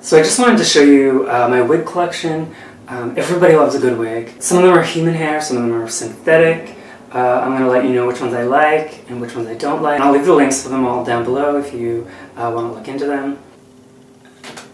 So I just wanted to show you my wig collection. Everybody loves a good wig. Some of them are human hair, some of them are synthetic. I'm going to let you know which ones I like and which ones I don't like. I'll leave the links for them all down below if you want to look into them.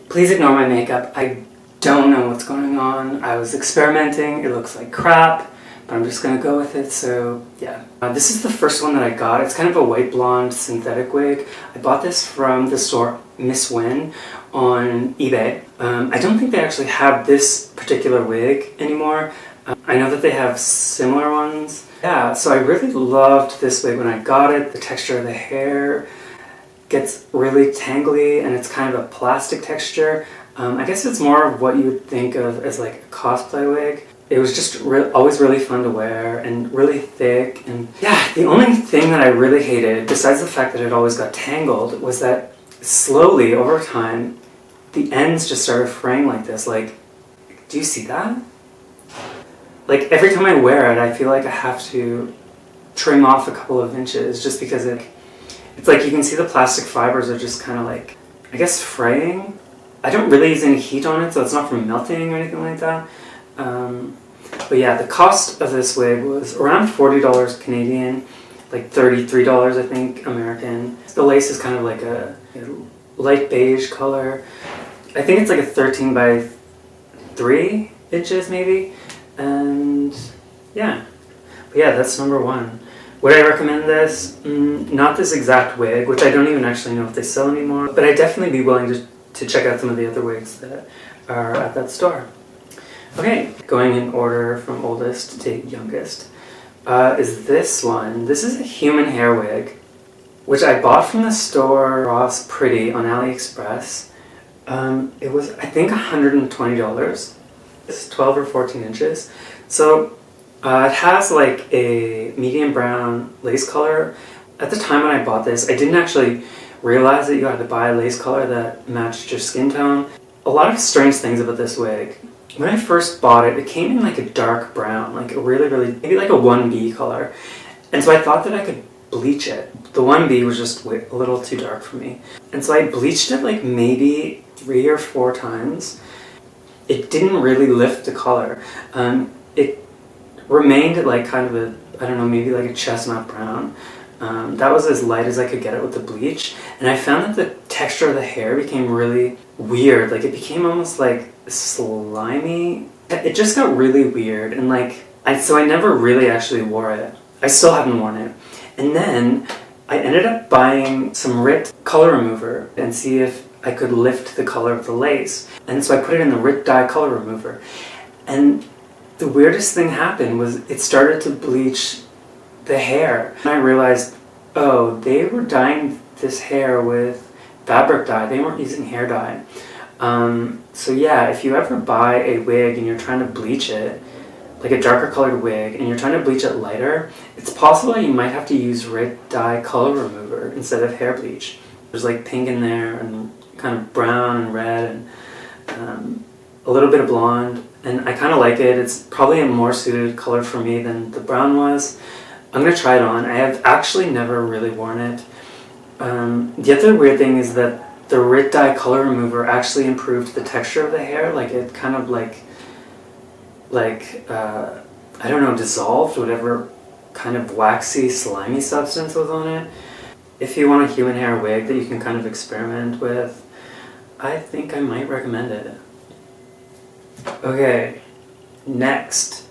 Please ignore my makeup. I don't know what's going on. I was experimenting. It looks like crap, but I'm just going to go with it, so yeah. This is the first one that I got. It's kind of a white blonde synthetic wig. I bought this from the store Miss Win on eBay. I don't think they actually have this particular wig anymore. I know that they have similar ones. Yeah, so I really loved this wig when I got it. The texture of the hair gets really tangly and it's kind of a plastic texture. I guess it's more of what you would think of as like a cosplay wig. It was just always really fun to wear and really thick. And yeah, the only thing that I really hated, besides the fact that it always got tangled, was that slowly over time, the ends just started fraying like this. Like, do you see that? Like every time I wear it, I feel like I have to trim off a couple of inches just because it's like you can see the plastic fibers are just kind of like, I guess, fraying. I don't really use any heat on it, so it's not from melting or anything like that. But yeah, the cost of this wig was around $40 Canadian, like $33 I think American. The lace is kind of like a light beige color. I think it's like a 13 by 3 inches maybe. And yeah, but yeah, that's number one. Would I recommend this? Not this exact wig, which I don't even actually know if they sell anymore, but I'd definitely be willing to check out some of the other wigs that are at that store. Okay, going in order from oldest to youngest, is this one. This is a human hair wig, which I bought from the store Ross Pretty on AliExpress. It was, I think, $120. It's 12 or 14 inches. So it has like a medium brown lace color. At the time when I bought this, I didn't actually realize that you had to buy a lace color that matched your skin tone. A lot of strange things about this wig. When I first bought it, it came in like a dark brown, like a really, maybe like a 1B color. And so I thought that I could bleach it. The 1B was just a little too dark for me. And so I bleached it like maybe 3 or 4 times. It didn't really lift the color. It remained at like kind of a, I don't know, maybe like a chestnut brown. That was as light as I could get it with the bleach. And I found that the texture of the hair became really weird. Like it became almost like slimy. It just got really weird. And like, so I never really actually wore it. I still haven't worn it. And then I ended up buying some Rit color remover and see if I could lift the color of the lace. And so I put it in the Rit dye color remover. And the weirdest thing happened was it started to bleach the hair. And I realized, oh, they were dyeing this hair with fabric dye. They weren't using hair dye. So yeah, if you ever buy a wig and you're trying to bleach it, like a darker colored wig, and you're trying to bleach it lighter, it's possible you might have to use Rit dye color remover instead of hair bleach. There's like pink in there and kind of brown and red and a little bit of blonde, and I kind of like it. It's probably a more suited color for me than the brown was. I'm going to try it on. I have actually never really worn it. The other weird thing is that the Rit dye color remover actually improved the texture of the hair. Like it kind of like I don't know, dissolved whatever kind of waxy, slimy substance was on it. If you want a human hair wig that you can kind of experiment with, I think I might recommend it. Okay, next.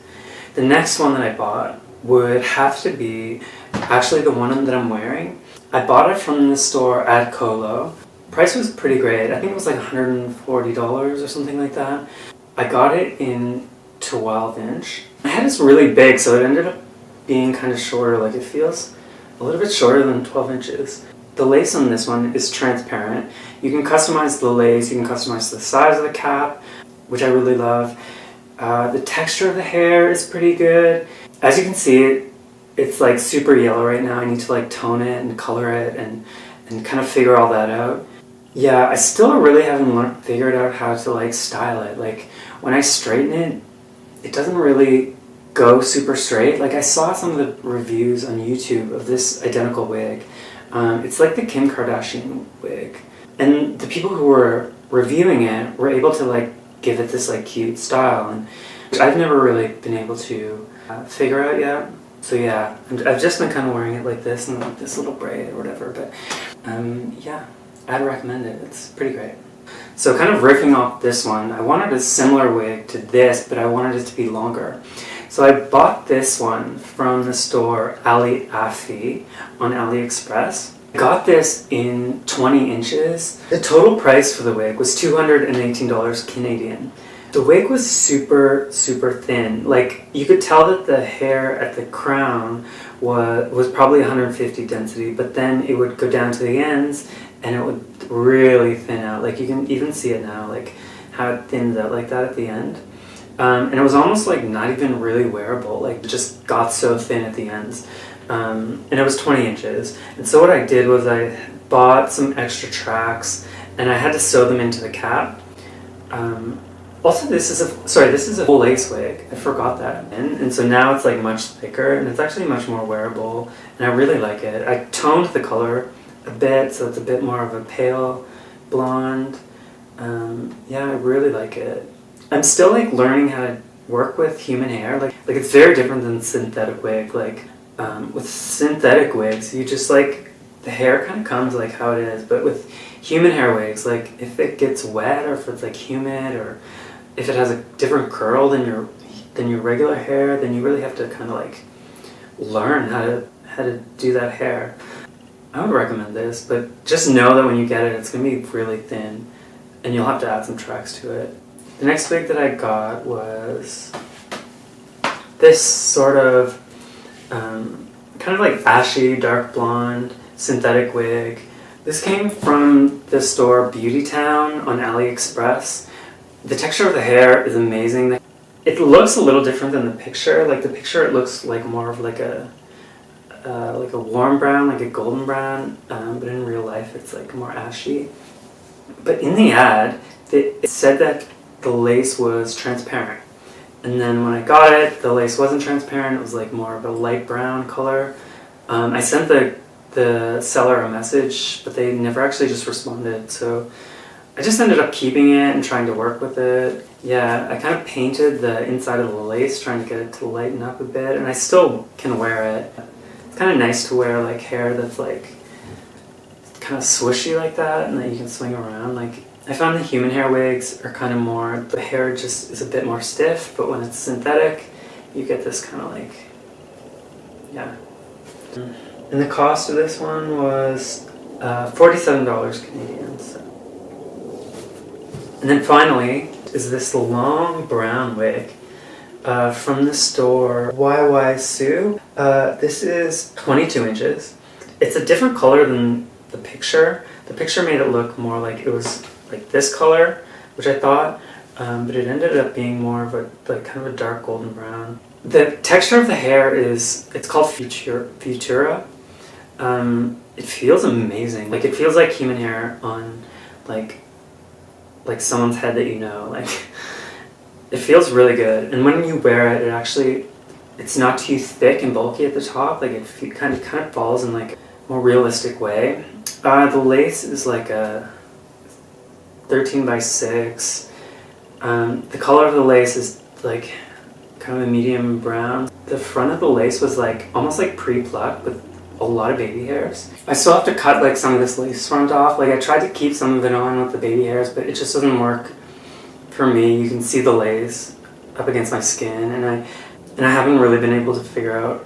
The next one that I bought would have to be actually the one that I'm wearing. I bought it from the store at Colo. Price was pretty great. I think it was like $140 or something like that. I got it in 12-inch. My head is really big, so it ended up being kind of shorter. Like it feels a little bit shorter than 12 inches. The lace on this one is transparent. You can customize the lace, you can customize the size of the cap, which I really love. The texture of the hair is pretty good. As you can see, it's like super yellow right now. I need to like tone it and color it and kind of figure all that out. Yeah, I still really haven't figured out how to like style it. Like when I straighten it, it doesn't really go super straight. Like I saw some of the reviews on YouTube of this identical wig. It's like the Kim Kardashian wig. And the people who were reviewing it, we're able to like give it this like cute style, and which I've never really been able to figure out yet. So yeah, I've just been kind of wearing it like this and like this little braid or whatever, but yeah, I'd recommend it. It's pretty great. So kind of riffing off this one, I wanted a similar wig to this, but I wanted it to be longer. So I bought this one from the store Ashy on AliExpress. I got this in 20 inches. The total price for the wig was $218 Canadian. The wig was super, super thin. Like, you could tell that the hair at the crown was probably 150 density, but then it would go down to the ends and it would really thin out. Like, you can even see it now, like how it thins out like that at the end. And it was almost like not even really wearable. Like, it just got so thin at the ends. And it was 20 inches. And so what I did was I bought some extra tracks and I had to sew them into the cap. Also, this is a full lace wig. I forgot that. And so now it's like much thicker and it's actually much more wearable, and I really like it. I toned the color a bit so it's a bit more of a pale blonde. Yeah, I really like it. I'm still like learning how to work with human hair. Like it's very different than synthetic wig. Like with synthetic wigs, you just like, the hair kind of comes like how it is, but with human hair wigs, like if it gets wet or if it's like humid or if it has a different curl than your regular hair, then you really have to kind of like learn how to do that hair. I would recommend this, but just know that when you get it, it's going to be really thin and you'll have to add some tracks to it. The next wig that I got was this sort of kind of like ashy, dark blonde, synthetic wig. This came from the store Beauty Town on AliExpress. The texture of the hair is amazing. It looks a little different than the picture. Like the picture, it looks like more of like a warm brown, like a golden brown, but in real life it's like more ashy. But in the ad, it said that the lace was transparent. And then when I got it, the lace wasn't transparent. It was like more of a light brown color. I sent the seller a message, but they never actually just responded. So I just ended up keeping it and trying to work with it. Yeah, I kind of painted the inside of the lace, trying to get it to lighten up a bit, and I still can wear it. It's kind of nice to wear like hair that's like kind of swishy like that and that you can swing around. Like, I found the human hair wigs are kind of more, the hair just is a bit more stiff, but when it's synthetic, you get this kind of like, yeah. And the cost of this one was $47 Canadian. So. And then finally is this long brown wig from the store YY Sue. This is 22 inches. It's a different color than the picture. The picture made it look more like it was like this color, which I thought, but it ended up being more of a like kind of a dark golden brown. The texture of the hair it's called Futura. It feels amazing. Like, it feels like human hair on like someone's head that you know. Like, it feels really good. And when you wear it, it's not too thick and bulky at the top. Like, it kind of falls in like a more realistic way. The lace is like a 13x6. The color of the lace is like kind of a medium brown. The front of the lace was like almost like pre-plucked with a lot of baby hairs. I still have to cut like some of this lace front off. Like, I tried to keep some of it on with the baby hairs, but it just doesn't work for me. You can see the lace up against my skin, and I haven't really been able to figure out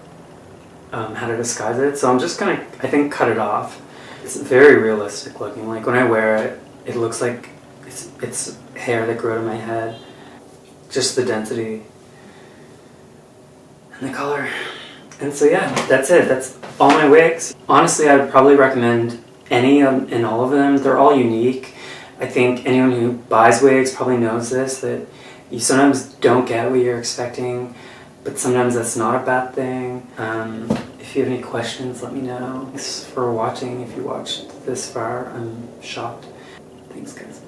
how to disguise it. So I'm just gonna, I think, cut it off. It's very realistic looking. Like, when I wear it, it looks like it's hair that grew out of my head. Just the density and the color. And so yeah, that's it. That's all my wigs. Honestly, I would probably recommend any and all of them. They're all unique. I think anyone who buys wigs probably knows this, that you sometimes don't get what you're expecting, but sometimes that's not a bad thing. If you have any questions, let me know. Thanks for watching. If you watched this far, I'm shocked. Thanks, guys.